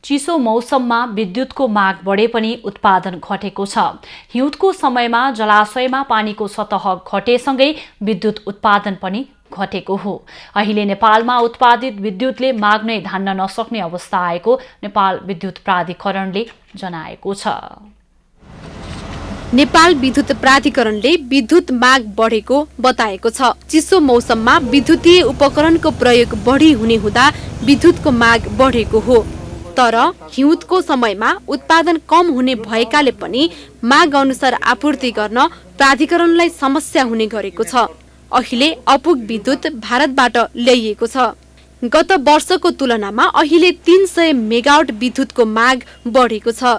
चिसो मौसममा विद्युतको माग बढे पनि उत्पादन घटेको छ। हिउँदको समयमा जलाशयमा पानीको सतह घटेसँगै विद्युत उत्पादन पनि घटेको हो। अहिले नेपालमा उत्पादित विद्युतले माग नै धान्न नसक्ने अवस्था आएको नेपाल विद्युत प्राधिकरणले जनाएको छ। नेपाल विद्युत प्राधिकरणले विद्युत माग बढेको बताएको छ। चिसो मौसममा विद्युतीय उपकरणको प्रयोग बढी हुने हुँदा विद्युतको माग बढेको हो। तर हिउँदको समयमा उत्पादन कम हुने भएकाले पनि माग अनुसार आपूर्ति गर्न प्राधिकरणलाई समस्या हुने गरेको छ। अहिले अपुग विद्युत भारतबाट ल्याइएको छ। गत वर्षको तुलनामा अहिले 300 मेगावाट विद्युतको माग बढेको छ।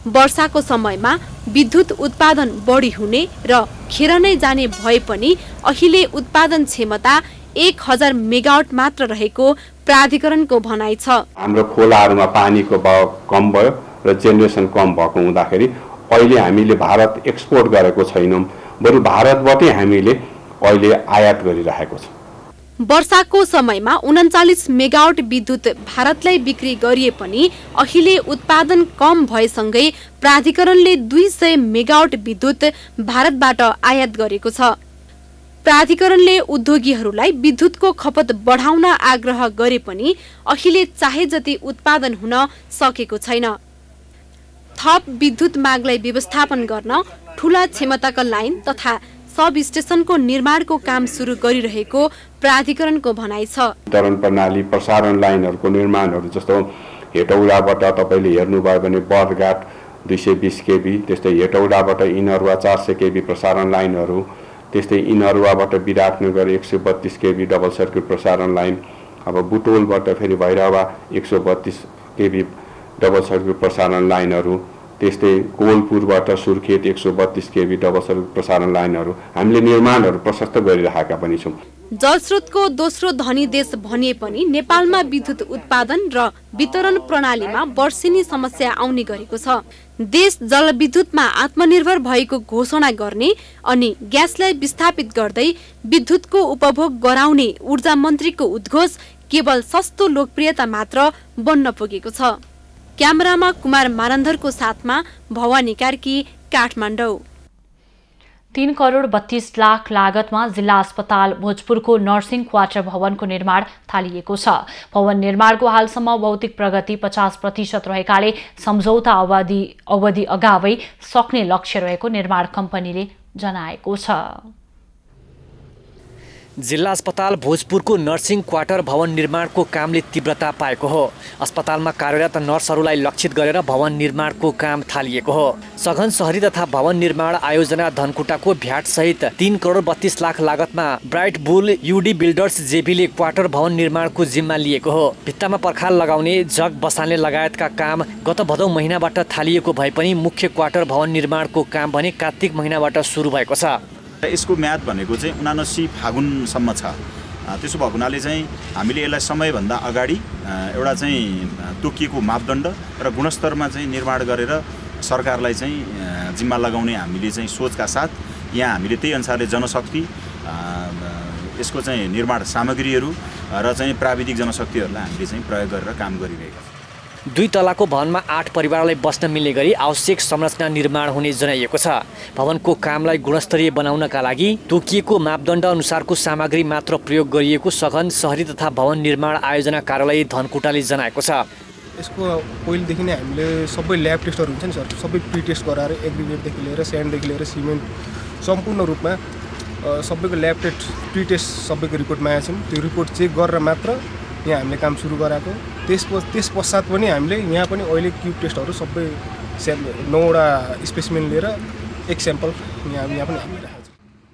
वर्षाको समयमा विद्युत उत्पादन बढी हुने र खेर नै जाने भए पनि अहिले उत्पादन क्षमता 1000 मेगावाट मात्र रहेको प्राधिकरणको भनाइ छ। हाम्रो खोलाहरूमा पानीको बहाव कम भयो र जेनेरेसन कम भएको हुँदाखेरि अहिले हामीले भारत एक्सपोर्ट गरेको छैनौं, बरु भारतबाटै हामीले अहिले आयात गरिरहेको छ। वर्षाको समयमा 39 मेगावाट विद्युत भारतलाई बिक्री गरिए पनि अहिले उत्पादन कम भएसँगै प्राधिकरणले 200 मेगावाट विद्युत भारतबाट आयात गरेको छ। प्राधिकरणले उद्योगीहरूलाई विद्युतको खपत बढाउन आग्रह गरे पनि अहिले चाहे जति उत्पादन हुन सकेको छैन। थप विद्युत मागलाई व्यवस्थापन गर्न ठूला क्षमताका लाइन तथा सब स्टेशनको निर्माणको काम सुरु गरिरहेको प्राधिकरणको भनाइ छ। वितरण प्रणाली प्रसारण लाइनहरूको निर्माणहरू जस्तो हेटौडाबाट तपाईले हेर्नुभयो भने बर्दघाट 220 केबी, त्यस्तै हेटौडाबाट इनरुवा 400 केबी प्रसारण लाइनहरू, त्यस्तै इनरुवाबाट विराटनगर 132 केबी डबल सर्किट प्रसारण लाइन, अब बुटोलबाट फेरि भैरवा 132 केबी डबल सर्किट प्रसारण लाइनहरू, त्यस्तै कोलपुरबाट सुर्खेत 132 केबी डबल सर्किट प्रसारण लाइनहरू हामीले निर्माणहरू प्रशस्त गरिरहेका पनि छौं। जलस्रोतको दोस्रो धनी देश भनिए पनि नेपालमा विद्युत उत्पादन र वितरण प्रणालीमा वर्षेनी समस्या आउने गरेको छ। देश जलविद्युतमा आत्मनिर्भर भएको घोषणा गर्ने अनि ग्यासलाई विस्थापित गर्दै विद्युतको उपभोग गराउने ऊर्जा मन्त्रीको उद्घोष केवल सस्तो लोकप्रियता मात्र बन्न पुगेको छ। क्यामेरामा कुमार मानन्धरको साथमा भवानी कार्की, काठमाडौँ। 3 करोड 32 लाख लागतमा जिल्ला अस्पताल भोजपुरको नर्सिङ क्वार्टर भवनको निर्माण थालिएको छ। भवन निर्माणको हालसम्म भौतिक प्रगति 50% रहेकाले सम्झौता अवधि अगावै सक्ने लक्ष्य रहेको निर्माण कम्पनीले जनाएको छ। जिल्ला अस्पताल भोजपुरको नर्सिङ क्वार्टर भवन निर्माणको कामले तीव्रता पाएको हो। अस्पतालमा कार्यरत नर्सहरूलाई लक्षित गरेर भवन निर्माणको काम थालिएको हो। सघन शहरी तथा भवन निर्माण आयोजना धनकुटाको भ्याट सहित 3 करोड 32 लाख लागतमा ब्राइट बुल युडी बिल्डर्स जेबीले क्वार्टर भवन निर्माणको जिम्मा लिएको हो। भित्तामा पर्खाल लगाउने, जग बसाल्ने लगायतका काम गत भदौ महिनाबाट थालिएको भए पनि मुख्य क्वार्टर भवन निर्माणको काम भने कार्तिक महिनाबाट सुरु भएको छ। यसको म्याद भनेको चाहिँ 79 फागुनसम्म छ। त्यसो भएको हुनाले चाहिँ हामीले यसलाई समयभन्दा अगाडि एउटा चाहिँ तोकिएको मापदण्ड र गुणस्तरमा चाहिँ निर्माण गरेर सरकारलाई चाहिँ जिम्मा लगाउने हामीले चाहिँ सोचका साथ यहाँ हामीले त्यही अनुसारले जनशक्ति, यसको चाहिँ निर्माण सामग्रीहरू र चाहिँ प्राविधिक जनशक्तिहरूलाई हामीले चाहिँ प्रयोग गरेर काम गरिरहेका छौँ। 2 तलाको भवनमा 8 परिवारलाई बस्न मिल्ने गरी आवश्यक संरचना निर्माण हुने जनाइएको छ। भवनको कामलाई गुणस्तरीय बनाउनका लागि तोकिएको मापदण्ड अनुसारको सामग्री मात्र प्रयोग गरिएको सघन शहरी तथा भवन निर्माण आयोजना कार्यालय धनकुटाले जनाएको छ। यसको पहिलेदेखि नै हामीले सबै ल्याब टेस्टहरू हुन्छ नि सर, सबै प्री टेस्ट गराएर एग्रिगेटदेखि लिएर स्यान्डदेखि लिएर सिमेन्ट सम्पूर्ण रूपमा सबैको ल्याब टेस्ट प्री टेस्ट सबैको रिपोर्टमा आएको छौँ। त्यो रिपोर्ट चेक गरेर मात्र यहाँ हामीले काम सुरु गराएको। त्यस पश्चात पनि हामीले यहाँ पनि अहिले क्युब टेस्टहरू सबै 9वटा स्पेसिमेन लिएर 1 स्याम्पल यहाँ पनि हामीले राखेको छौँ।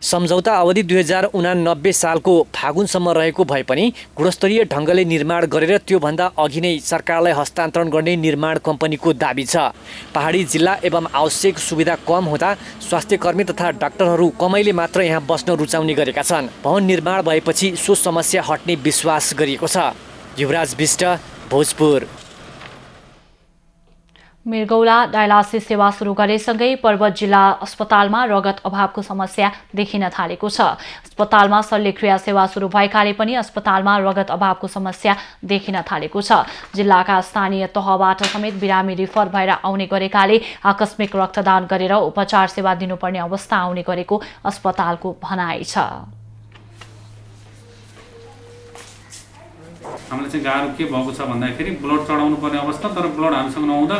सम्झौता अवधि 2089 सालको फागुनसम्म रहेको भए पनि गुणस्तरीय ढङ्गले निर्माण गरेर त्योभन्दा अघि नै सरकारलाई हस्तान्तरण गर्ने निर्माण कम्पनीको दाबी छ। पहाडी जिल्ला एवं आवश्यक सुविधा कम हुँदा स्वास्थ्यकर्मी तथा डाक्टरहरू कमैले मात्र यहाँ बस्न रुचाउने गरेका छन्। भवन निर्माण भएपछि सो समस्या हट्ने विश्वास गरिएको छ। युवराज विष्ट, भोजपुर। मृगौला डायलासिस सेवा सुरु गरेसँगै पर्वत जिल्ला अस्पतालमा रगत अभावको समस्या देखिन थालेको छ। अस्पतालमा शल्यक्रिया सेवा सुरु भएकाले पनि अस्पतालमा रगत अभावको समस्या देखिन थालेको छ। जिल्लाका स्थानीय तहबाट समेत बिरामी रिफर भएर आउने गरेकाले आकस्मिक रक्तदान गरेर उपचार सेवा दिनुपर्ने अवस्था आउने गरेको अस्पतालको भनाइ छ। हामीलाई चाहिँ गाह्रो के भएको छ भन्दाखेरि ब्लड चढाउनु पर्ने अवस्था, तर ब्लड हामीसँग नहुँदा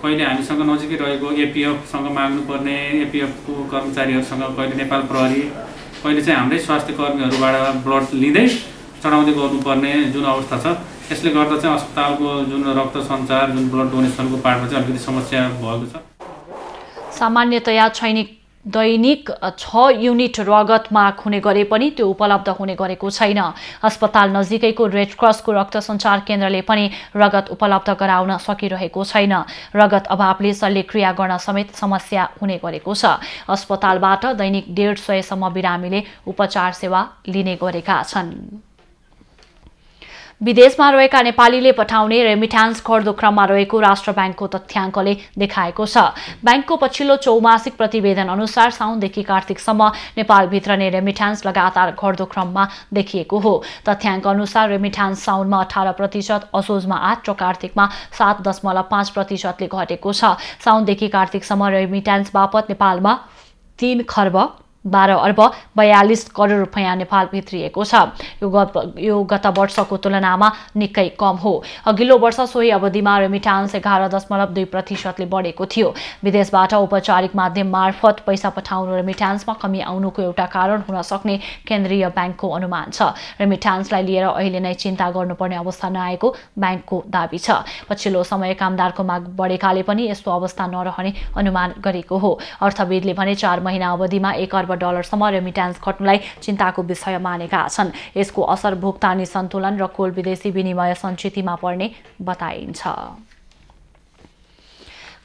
कहिले हामीसँग नजिकै रहेको एपिएफसँग माग्नुपर्ने, एपिएफको कर्मचारीहरूसँग, कहिले नेपाल प्रहरी, कहिले चाहिँ हाम्रै स्वास्थ्य कर्मीहरूबाट ब्लड लिँदै चढाउँदै गर्नुपर्ने जुन अवस्था छ, त्यसले गर्दा चाहिँ अस्पतालको जुन रक्त सञ्चार जुन ब्लड डोनेसनको पार्टमा चाहिँ अलिकति समस्या भएको छ। सामान्यतया दैनिक 6 युनिट रगत माग हुने गरे पनि त्यो उपलब्ध हुने गरेको छैन। अस्पताल नजिकैको रेड क्रसको रक्त सञ्चार केन्द्रले पनि रगत उपलब्ध गराउन सकिरहेको छैन। रगत अभावले शल्यक्रिया गर्न समेत समस्या हुने गरेको छ। अस्पतालबाट दैनिक 150 सम्म बिरामीले उपचार सेवा लिने गरेका छन्। विदेशमा रहेका नेपालीले पठाउने रेमिट्यान्स घट्दो क्रममा रहेको राष्ट्र ब्याङ्कको तथ्याङ्कले देखाएको छ। ब्याङ्कको पछिल्लो चौमासिक प्रतिवेदन अनुसार साउनदेखि कार्तिकसम्म नेपालभित्र नै रेमिट्यान्स लगातार घट्दो क्रममा देखिएको हो। तथ्याङ्क अनुसार रेमिट्यान्स साउनमा 18%, असोजमा 8% र कार्तिकमा 7.5%ले घटेको छ। साउनदेखि कार्तिकसम्म रेमिट्यान्स बापत नेपालमा 3 खर्ब 12 अर्ब 42 करोड रुपैयाँ नेपाल भित्रिएको छ। यो गत वर्षको तुलनामा निकै कम हो। अघिल्लो वर्ष सोही अवधिमा रेमिट्यान्स 11.2%ले बढेको थियो। विदेशबाट औपचारिक माध्यम मार्फत पैसा पठाउनु रेमिट्यान्समा कमी आउनुको एउटा कारण हुन सक्ने केन्द्रीय ब्याङ्कको अनुमान छ। रेमिट्यान्सलाई लिएर अहिले नै चिन्ता गर्नुपर्ने अवस्था नआएको ब्याङ्कको दाबी छ। पछिल्लो समय कामदारको माग बढेकाले पनि यस्तो अवस्था नरहने अनुमान गरेको हो। अर्थविदले भने 4 महिना अवधिमा 1 अर्ब डलरसम्म रेमिट्यान्स घट्नुलाई चिन्ताको विषय मानेका छन्। यसको असर भुक्तानी सन्तुलन र कुल विदेशी विनिमय सञ्चितमा पर्ने बताइन्छ।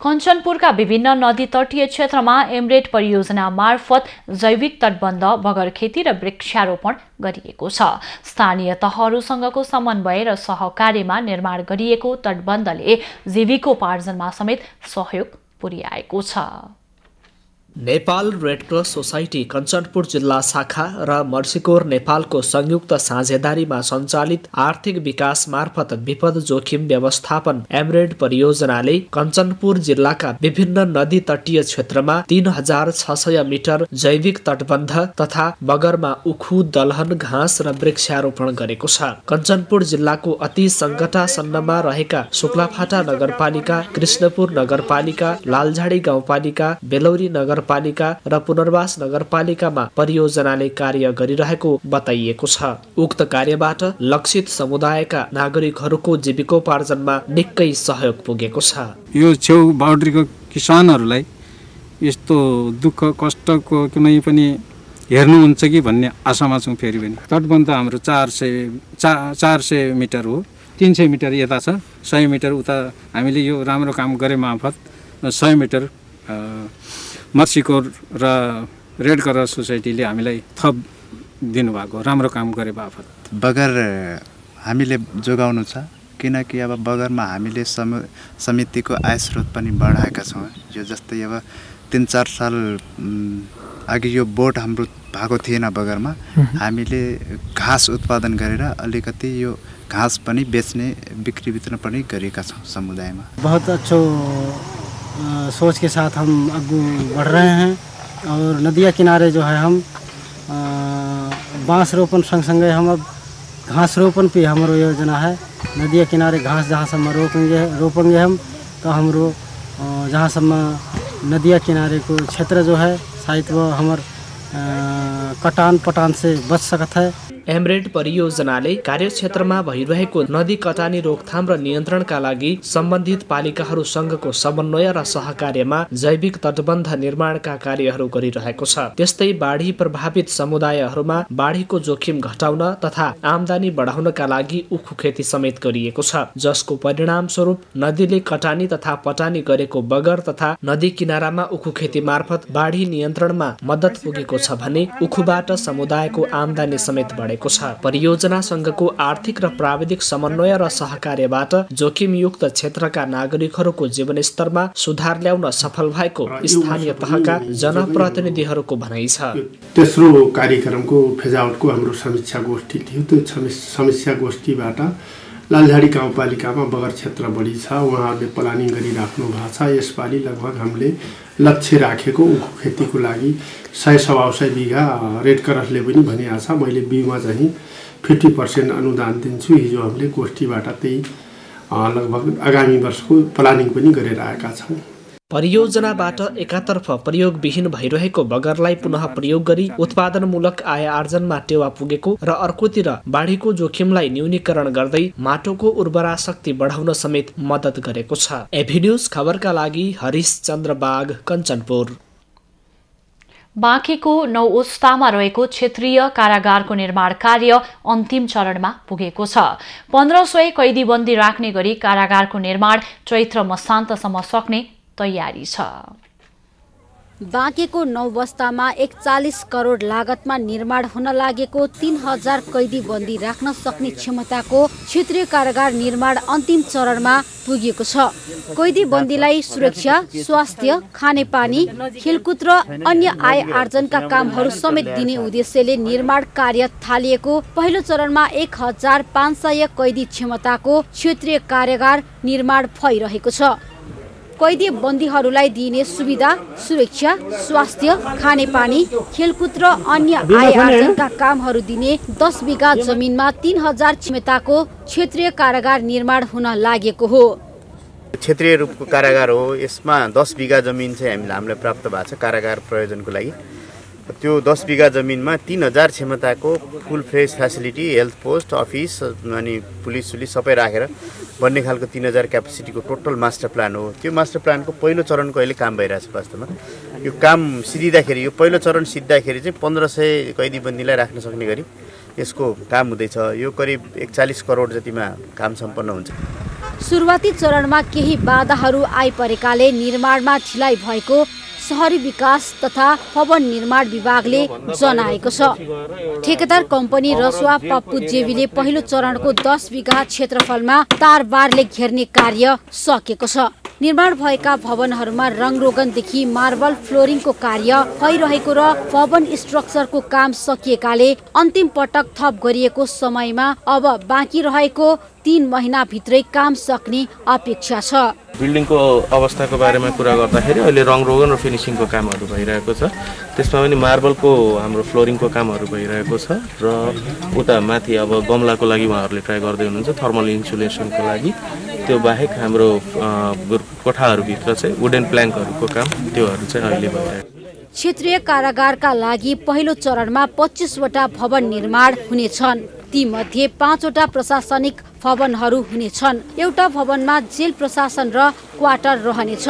कञ्चनपुरका विभिन्न नदी तटीय क्षेत्रमा एमरेट परियोजना मार्फत जैविक तटबन्ध, बगर खेती र वृक्षारोपण गरिएको छ। स्थानीय तहहरूसँगको समन्वय र सहकार्यमा निर्माण गरिएको तटबन्धले जीविकोपार्जनमा समेत सहयोग पुर्याएको छ। Nepal red cross society Kanchanpur जिल्ला शाखा र मर्सिकोर नेपालको संयुक्त साझेदारीमा सञ्चालित आर्थिक विकास मार्फत विपद जोखिम व्यवस्थापन एमरेड परियोजनाले कञ्चनपुर जिल्लाका विभिन्न नदी तटीय क्षेत्रमा 3600 मिटर जैविक तटबन्ध तथा बगरमा उखु, दलहन, घाँस र वृक्षारोपण गरेको छ। कञ्चनपुर जिल्लाको अति सङ्कटासन्नमा रहेका शुक्लाफाटा नगरपालिका, कृष्णपुर नगरपालिका, लालझाडी गाउँपालिका, बेलौरी नगरपालिका र पुनर्वास नगरपालिकामा परियोजनाले कार्य गरिरहेको बताइएको छ। उक्त कार्यबाट लक्षित समुदायका नागरिकहरूको जीविकोपार्जनमा निकै सहयोग पुगेको छ। यो छेउ बाउन्ड्रीको किसानहरूलाई यस्तो दुःख कष्टको कुनै पनि हेर्नुहुन्छ कि भन्ने आशामा छौँ। फेरि पनि तटबन्ध हाम्रो 400 मिटर हो। 300 मिटर यता छ, 100 मिटर उता। हामीले यो राम्रो काम गरे मार्फत 100 मिटर मर्सिकोर र रेड क्रस सोसाइटीले हामीलाई थप दिनुभएको राम्रो काम गरे बापत। बगर हामीले जोगाउनु छ, किनकि अब बगरमा हामीले समितिको आय स्रोत पनि बढाएका छौँ। यो जस्तै अब 3-4 साल अघि यो बोट हाम्रो भएको थिएन बगरमा। हामीले घाँस उत्पादन गरेर अलिकति यो घाँस पनि बेच्ने, बिक्री वितरण पनि गरेका छौँ समुदायमा। बहुत अच्छो सोच के साथ हम आगे बढ़ रहे हैं और नदिया किनारे जो है हम बांस रोपण संग संगे हम अब घास रोपण पे हमारो योजना है। नदिया किनारे घास जहाँ सब रोपेंगे हम, तो हमरो जहाँ सब नदिया किनारे को क्षेत्र जो है शायद वो हमार कटान पटान से बच सकता है। एमरेड परियोजनाले कार्यक्षेत्रमा भइरहेको नदी कटानी रोकथाम र नियन्त्रणका लागि सम्बन्धित पालिकाहरूसँगको समन्वय र सहकार्यमा जैविक तटबन्ध निर्माणका कार्यहरू गरिरहेको छ। त्यस्तै बाढी प्रभावित समुदायहरूमा बाढीको जोखिम घटाउन तथा आमदानी बढाउनका लागि उखु खेती समेत गरिएको छ, जसको परिणाम स्वरूप नदीले कटानी तथा पटानी गरेको बगर तथा नदी किनारामा उखु खेती मार्फत बाढी नियन्त्रणमा मद्दत पुगेको छ भने उखुबाट समुदायको आमदानी समेत बढेको छ। परियोजनासँगको आर्थिक र प्राविधिक समन्वय र सहकार्यबाट जोखिमयुक्त क्षेत्रका नागरिकहरूको जीवनस्तरमा सुधार ल्याउन सफल भएको स्थानीय तहका जनप्रतिनिधिहरूको भनाइ छ। तेस्रो कार्यक्रमको फेजआउटको हाम्रो समीक्षा गोष्ठी थियो। त्यो समीक्षा गोष्ठीबाट लालझाडी गाउँपालिकामा बगर क्षेत्र बढी छ, उहाँहरूले प्लानिङ गरिराख्नु भएको छ। यसपालि लगभग हामीले लक्ष्य राखेको उखु खेतीको लागि 100-125 बिघा रेड क्रसले पनि भनिएको छ। मैले बीमा चाहिँ 50% अनुदान दिन्छु। हिजो हामीले गोष्ठीबाट त्यही लगभग आगामी वर्षको प्लानिङ पनि गरेर आएका छौँ। परियोजनाबाट एकातर्फ प्रयोगविहीन भइरहेको बगरलाई पुनः प्रयोग गरी उत्पादनमूलक आय आर्जनमा टेवा पुगेको र अर्कोतिर बाढीको जोखिमलाई न्यूनीकरण गर्दै माटोको उर्वरा शक्ति बढाउन समेत मद्दत गरेको छ। एभिन्यूज खबरका लागि हरिश चन्द्र बाग, कञ्चनपुर। बाँकेको 9 ओस्तामा रहेको क्षेत्रीय कारागारको निर्माण कार्य अन्तिम चरणमा पुगेको छ। 1500 कैदीबन्दी राख्ने गरी कारागारको निर्माण चैत्र मसान्तसम्म सक्ने तयारी छ। बाँकेको 9 बस्तामा 41 करोड लागतमा निर्माण हुन लागेको 3000 कैदी बन्दी राख्न सक्ने क्षमताको क्षेत्रीय कारागार निर्माण अन्तिम चरणमा पुगेको छ। कैदी बन्दीलाई सुरक्षा, स्वास्थ्य, खानेपानी, खेलकुद र अन्य आय आर्जनका कामहरू समेत दिने उद्देश्यले निर्माण कार्य थालिएको पहिलो चरणमा 1500 कैदी क्षमताको क्षेत्रीय कारागार निर्माण भइरहेको छ। कैदी बन्दीहरूलाई दिइने सुविधा, सुरक्षा, स्वास्थ्य, खानेपानी, खेलकुद र अन्य आय आर्जनका कामहरू दिने 10 बिघा जमिनमा 3000 क्षमताको क्षेत्रीय कारागार निर्माण हुन लागेको हो। क्षेत्रीय रूपको कारागार हो। यसमा 10 बिघा जमिन चाहिँ हामीलाई प्राप्त भएको छ कारागार प्रयोजनको लागि। त्यो 10 बिघा जमिनमा 3000 क्षमताको full fresh facility, health post, office अनि पुलिस सबै राखेर बन्ने खालको 3000 क्यापेसिटीको टोटल मास्टर प्लान हो। त्यो मास्टर प्लानको पहिलो चरणको अहिले काम भइरहेछ। वास्तवमा यो काम सिद्धिँदाखेरि, यो पहिलो चरण सिद्धिँदाखेरि चाहिँ 1500 कैदीबन्दीलाई राख्न सक्ने गरी यसको काम हुँदैछ। यो करिब 41 करोड जतिमा काम सम्पन्न हुन्छ। सुरुवाती चरणमा केही बाधाहरू आइपरेकाले निर्माणमा ढिलाइ भएको शहरी विकास तथा भवन निर्माण विभागले जनाएको छ। ठेकेदार कम्पनी रसुवा पप्पु जेवीले पहिलो चरणको 10 बिघा क्षेत्रफलमा तारबारले घेर्ने कार्य सकेको छ। निर्माण भएका भवनहरूमा रङरोगनदेखि मार्बल फ्लोरिङको कार्य भइरहेको र भवन स्ट्रक्चरको काम सकिएकाले अन्तिम पटक थप गरिएको समयमा अब बाँकी रहेको 3 महिनाभित्रै काम सक्ने अपेक्षा छ। बिल्डिङको अवस्थाको बारेमा कुरा गर्दाखेरि अहिले रङरोगन र फिनिसिङको कामहरू भइरहेको छ। त्यसमा पनि मार्बलको हाम्रो फ्लोरिङको कामहरू भइरहेको छ र उता माथि अब गमलाको लागि उहाँहरूले ट्राई गर्दै हुनुहुन्छ थर्मल इन्सुलेसनको लागि। त्यो बाहेक हाम्रो कोठाहरूभित्र चाहिँ वुडन प्ल्याङ्कहरूको काम त्योहरू चाहिँ अहिले भइरहेको छ। क्षेत्रीय कारागारका लागि पहिलो चरणमा 25 वटा भवन निर्माण हुनेछन्। ती मध्ये 5 वटा प्रशासनिक भवनहरू हुनेछन्। एउटा भवनमा जेल प्रशासन र क्वार्टर रहनेछ।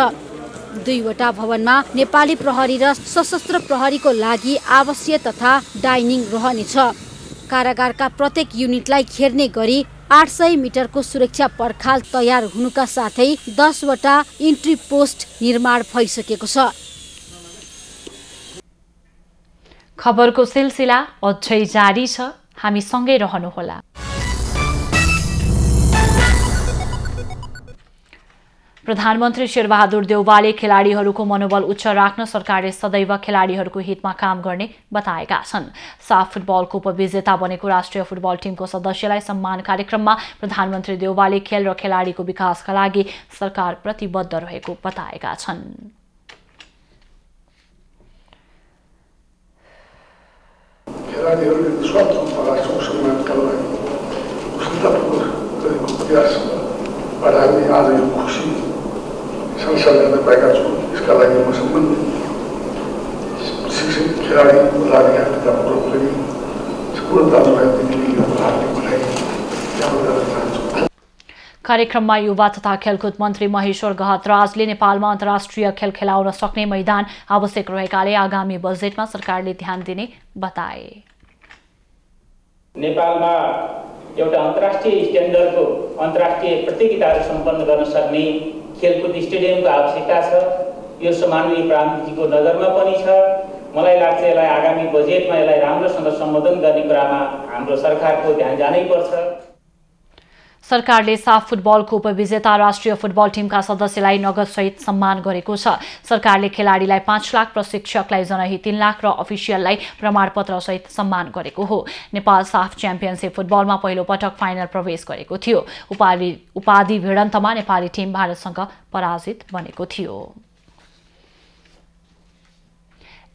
2 वटा भवनमा नेपाली प्रहरी र सशस्त्र प्रहरीको लागि आवासीय तथा डाइनिङ रहनेछ। कारागारका प्रत्येक युनिटलाई घेर्ने गरी 800 मिटरको सुरक्षा पर्खाल तयार हुनुका साथै 10 वटा इन्ट्री पोस्ट निर्माण भइसकेको छ। खबरको सिलसिला अझै जारी छ, हामी सँगै रहनुहोला। प्रधानमन्त्री शेरबहादुर देउवाले खेलाडीहरूको मनोबल उच्च राख्न सरकारले सदैव खेलाडीहरूको हितमा काम गर्ने बताएका छन्। साफ फुटबलको उपविजेता बनेको राष्ट्रिय फुटबल टिमको सदस्यलाई सम्मान कार्यक्रममा प्रधानमन्त्री देउवाले खेल र खेलाडीको विकासका लागि सरकार प्रतिबद्ध रहेको बताएका छन्। खेलाडीहरूले निस्वार्थ राष्ट्रको सम्मानका लागि कुशलतापूर्वक गरेको प्रयासबाट हामी आज यो खुसी संसार गर्न पाएका छौँ। यसका लागि म सम्बन्धित शिक्षित खेलाडी पदाधिकारीका पूर्वले पूर्णतालाई हार्दिक बधाई ज्ञापन गर्न चाहन्छु। कार्यक्रममा युवा तथा खेलकुद मन्त्री महेश्वर गहतराजले नेपालमा अन्तर्राष्ट्रिय खेल खेलाउन सक्ने मैदान आवश्यक रहेकाले आगामी बजेटमा सरकारले ध्यान दिने बताए। नेपालमा एउटा अन्तर्राष्ट्रिय स्ट्यान्डर्डको अन्तर्राष्ट्रिय प्रतियोगिताहरू सम्पन्न गर्न सक्ने खेलकुद स्टेडियमको आवश्यकता छ। यो मानवीय प्रान्तिको नजरमा पनि छ। मलाई लाग्छ यसलाई आगामी बजेटमा यसलाई राम्रोसँग सम्बोधन गर्ने कुरामा हाम्रो सरकारको ध्यान जानै पर्छ। सरकारले साफ फुटबलको उपविजेता राष्ट्रिय फुटबल टिमका सदस्यलाई नगदसहित सम्मान गरेको छ। सरकारले खेलाडीलाई 5 लाख, प्रशिक्षकलाई जनही 3 लाख र अफिसियललाई प्रमाणपत्रसहित सम्मान गरेको हो। नेपाल साफ च्याम्पियनसिप फुटबलमा पहिलो पटक फाइनल प्रवेश गरेको थियो। उपाधि भिडन्तमा नेपाली टिम भारतसँग पराजित बनेको थियो।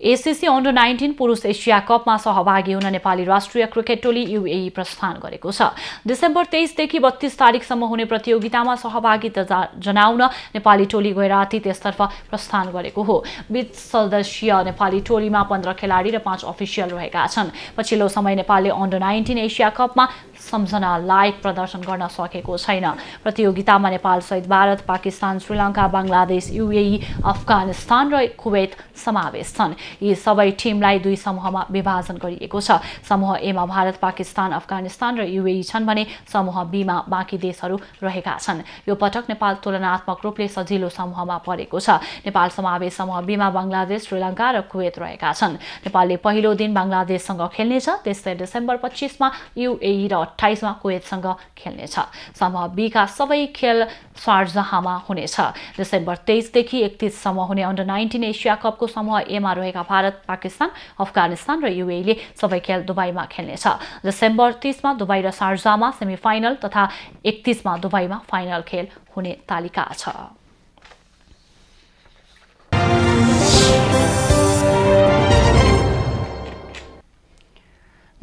एसीसी अन्डर 19 पुरुष एसिया कपमा सहभागी हुन नेपाली राष्ट्रिय क्रिकेट टोली UAE प्रस्थान गरेको छ। डिसेम्बर 23 देखि 32 तारिकसम्म हुने प्रतियोगितामा सहभागिता जनाउन नेपाली टोली गैराती त्यसतर्फ प्रस्थान गरेको हो। 20 सदस्यीय नेपाली टोलीमा 15 खेलाडी र 5 अफिसियल रहेका छन्। पछिल्लो समय नेपालले अन्डर 19 एसिया कपमा सम्झना लायक प्रदर्शन गर्न सकेको छैन। प्रतियोगितामा नेपाल सहित भारत, पाकिस्तान, श्रीलङ्का, बङ्गलादेश, UAE, अफगानिस्तान र कुवेत समावेश छन्। यी सबै टिमलाई 2 समूहमा विभाजन गरिएको छ। समूह A मा भारत, पाकिस्तान, अफगानिस्तान र UAE छन् भने समूह B मा बाँकी देशहरू रहेका छन्। यो पटक नेपाल तुलनात्मक रूपले सजिलो समूहमा परेको छ। नेपाल समावेश समूह B मा बङ्गलादेश, श्रीलङ्का र कुवेत रहेका छन्। नेपालले पहिलो दिन बङ्गलादेशसँग खेल्नेछ, त्यस्तै डिसेम्बर 25 मा UAE र 28 मा कुवेतसँग खेल्नेछ। समूह B का सबै खेल शारजाहमा हुनेछ। डिसेम्बर 23 देखि 31 सम्म हुने अन्डर 19 एसिया कपको समूह A मा रहेका भारत, पाकिस्तान, अफगानिस्तान र UAE ले सबै खेल दुबईमा खेल्नेछ। डिसेम्बर 30 मा दुबई र शारजाहमा सेमिफाइनल तथा 31 मा दुबईमा फाइनल खेल हुने तालिका छ।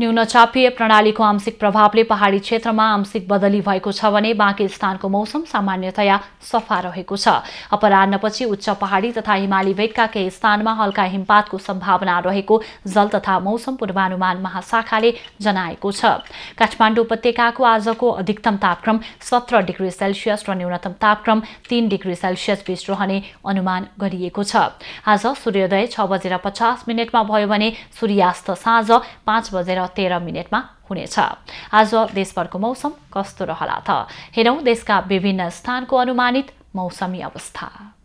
न्यूनचापीय प्रणालीको आंशिक प्रभावले पहाडी क्षेत्रमा आंशिक बदली भएको छ भने बाँकी स्थानको मौसम सामान्यतया सफा रहेको छ। अपराह्नपछि उच्च पहाडी तथा हिमाली भेगका केही स्थानमा हल्का हिमपातको सम्भावना रहेको जल तथा मौसम पूर्वानुमान महाशाखाले जनाएको छ। काठमाडौँ उपत्यकाको आजको अधिकतम तापक्रम 17 डिग्री सेल्सियस र न्यूनतम तापक्रम 3 डिग्री सेल्सियस बीच रहने अनुमान गरिएको छ। आज सूर्योदय 6:50 भयो भने सूर्यास्त साँझ 5:13 हुनेछ। आज देशभरको मौसम कस्तो रहला त? हेरौं देशका विभिन्न स्थानको अनुमानित मौसमी अवस्था।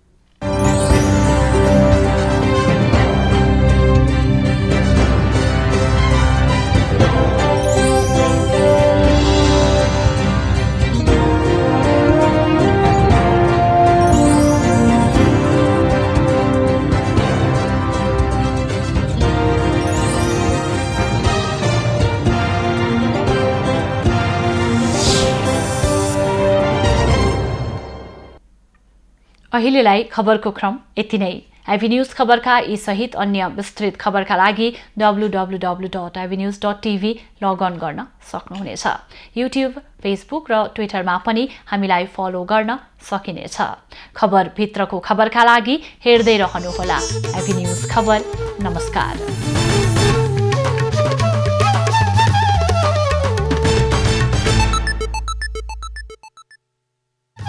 अहिलेलाई खबरको क्रम यति नै। एभी न्यूज खबरका यी सहित अन्य विस्तृत खबरका लागि www.avnews.tv लगअन गर्न सक्नुहुनेछ। युट्युब, फेसबुक र ट्विटरमा पनि हामीलाई फलो गर्न सकिनेछ। खबर भित्रको खबरका लागि हेर्दै रहनुहोला एभी न्यूज खबर। नमस्कार।